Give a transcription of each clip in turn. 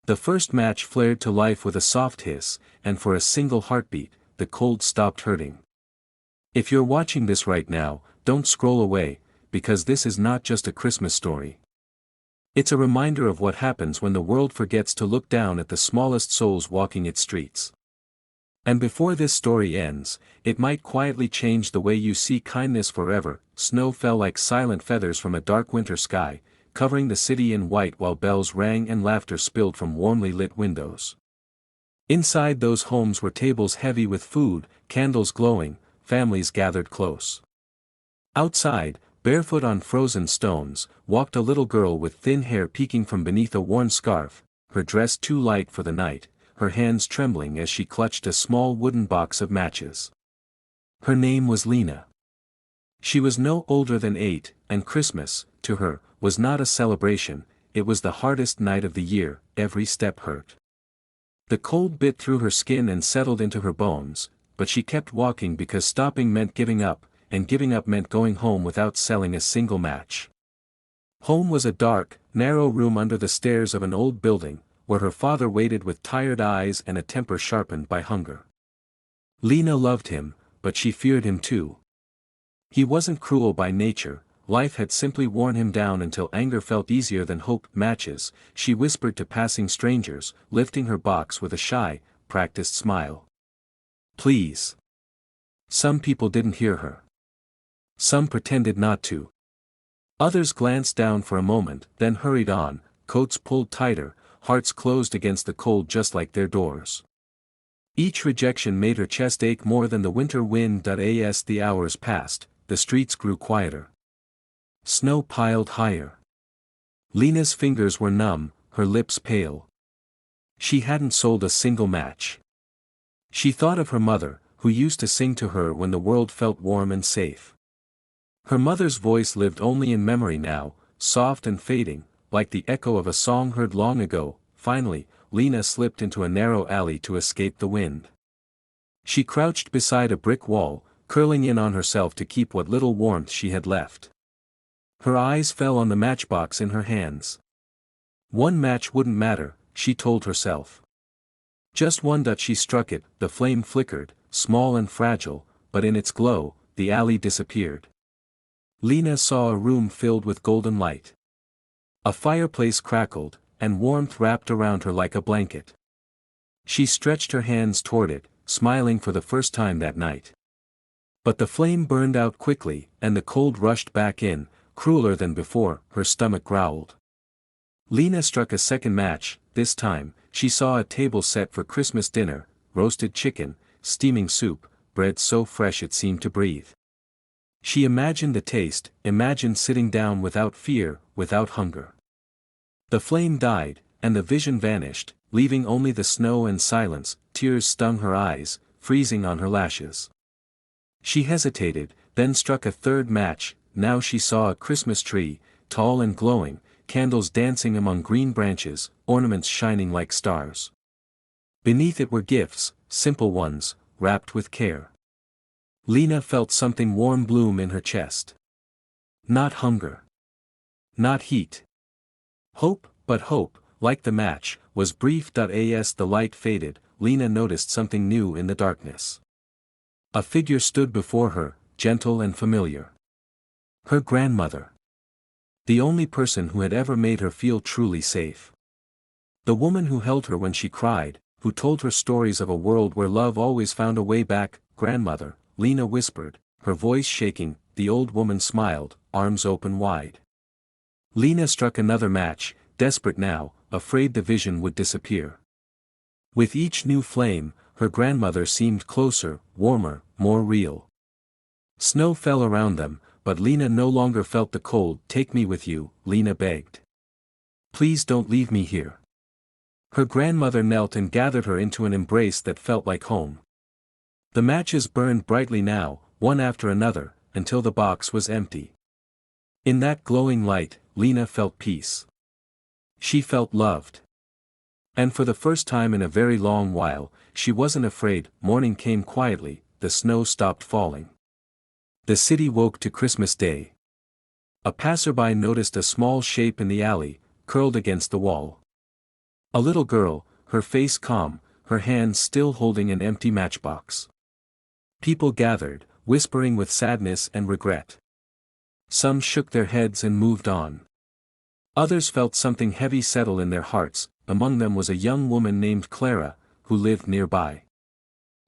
The first match flared to life with a soft hiss, and for a single heartbeat, the cold stopped hurting. If you're watching this right now, don't scroll away, because this is not just a Christmas story. It's a reminder of what happens when the world forgets to look down at the smallest souls walking its streets. And before this story ends, it might quietly change the way you see kindness forever. Snow fell like silent feathers from a dark winter sky, covering the city in white while bells rang and laughter spilled from warmly lit windows. Inside those homes were tables heavy with food, candles glowing, families gathered close. Outside, barefoot on frozen stones, walked a little girl with thin hair peeking from beneath a worn scarf, her dress too light for the night, her hands trembling as she clutched a small wooden box of matches. Her name was Lena. She was no older than 8, and Christmas, to her, was not a celebration, it was the hardest night of the year. Every step hurt. The cold bit through her skin and settled into her bones, but she kept walking because stopping meant giving up, and giving up meant going home without selling a single match. Home was a dark, narrow room under the stairs of an old building, where her father waited with tired eyes and a temper sharpened by hunger. Lena loved him, but she feared him too. He wasn't cruel by nature, life had simply worn him down until anger felt easier than hope. Matches, she whispered to passing strangers, lifting her box with a shy, practiced smile. Please. Some people didn't hear her. Some pretended not to. Others glanced down for a moment, then hurried on, coats pulled tighter, hearts closed against the cold just like their doors. Each rejection made her chest ache more than the winter wind. As the hours passed, the streets grew quieter. Snow piled higher. Lena's fingers were numb, her lips pale. She hadn't sold a single match. She thought of her mother, who used to sing to her when the world felt warm and safe. Her mother's voice lived only in memory now, soft and fading, like the echo of a song heard long ago. Finally, Lena slipped into a narrow alley to escape the wind. She crouched beside a brick wall, curling in on herself to keep what little warmth she had left. Her eyes fell on the matchbox in her hands. One match wouldn't matter, she told herself. Just one. She struck it, the flame flickered, small and fragile, but in its glow, the alley disappeared. Lena saw a room filled with golden light. A fireplace crackled, and warmth wrapped around her like a blanket. She stretched her hands toward it, smiling for the first time that night. But the flame burned out quickly, and the cold rushed back in, crueler than before. Her stomach growled. Lena struck a second match. This time, she saw a table set for Christmas dinner, roasted chicken, steaming soup, bread so fresh it seemed to breathe. She imagined the taste, imagined sitting down without fear, without hunger. The flame died, and the vision vanished, leaving only the snow and silence. Tears stung her eyes, freezing on her lashes. She hesitated, then struck a third match. Now she saw a Christmas tree, tall and glowing, candles dancing among green branches, ornaments shining like stars. Beneath it were gifts, simple ones, wrapped with care. Lena felt something warm bloom in her chest. Not hunger. Not heat. Hope, but hope, like the match, was brief. As the light faded, Lena noticed something new in the darkness. A figure stood before her, gentle and familiar. Her grandmother. The only person who had ever made her feel truly safe. The woman who held her when she cried, who told her stories of a world where love always found a way back. Grandmother, Lena whispered, her voice shaking. The old woman smiled, arms open wide. Lena struck another match, desperate now, afraid the vision would disappear. With each new flame, her grandmother seemed closer, warmer, more real. Snow fell around them, but Lena no longer felt the cold. Take me with you, Lena begged. Please don't leave me here. Her grandmother knelt and gathered her into an embrace that felt like home. The matches burned brightly now, one after another, until the box was empty. In that glowing light, Lena felt peace. She felt loved. And for the first time in a very long while, she wasn't afraid. Morning came quietly, the snow stopped falling. The city woke to Christmas Day. A passerby noticed a small shape in the alley, curled against the wall. A little girl, her face calm, her hands still holding an empty matchbox. People gathered, whispering with sadness and regret. Some shook their heads and moved on. Others felt something heavy settle in their hearts. Among them was a young woman named Clara, who lived nearby.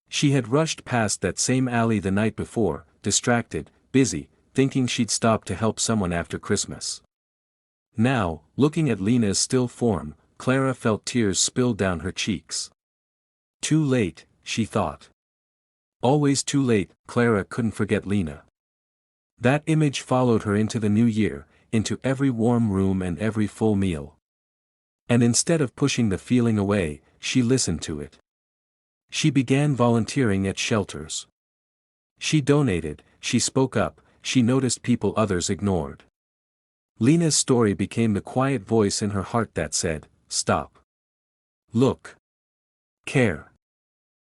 She had rushed past that same alley the night before, distracted, busy, thinking she'd stop to help someone after Christmas. Now, looking at Lena's still form, Clara felt tears spill down her cheeks. Too late, she thought. Always too late. Clara couldn't forget Lena. That image followed her into the new year, into every warm room and every full meal. And instead of pushing the feeling away, she listened to it. She began volunteering at shelters. She donated, she spoke up, she noticed people others ignored. Lena's story became the quiet voice in her heart that said, "Stop. Look. Care."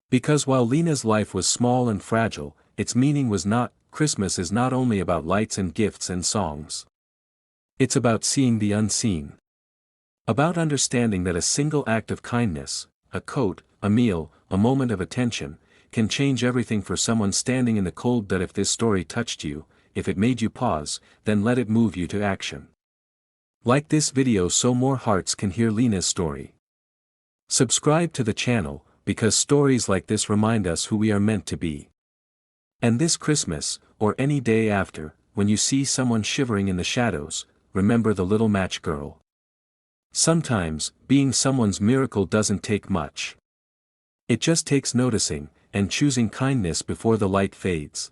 Because while Lena's life was small and fragile, its meaning was not. Christmas is not only about lights and gifts and songs. It's about seeing the unseen. About understanding that a single act of kindness, a coat, a meal, a moment of attention, can change everything for someone standing in the cold. That if this story touched you, if it made you pause, then let it move you to action. Like this video so more hearts can hear Lena's story. Subscribe to the channel, because stories like this remind us who we are meant to be. And this Christmas, or any day after, when you see someone shivering in the shadows, remember the little match girl. Sometimes, being someone's miracle doesn't take much. It just takes noticing, and choosing kindness before the light fades.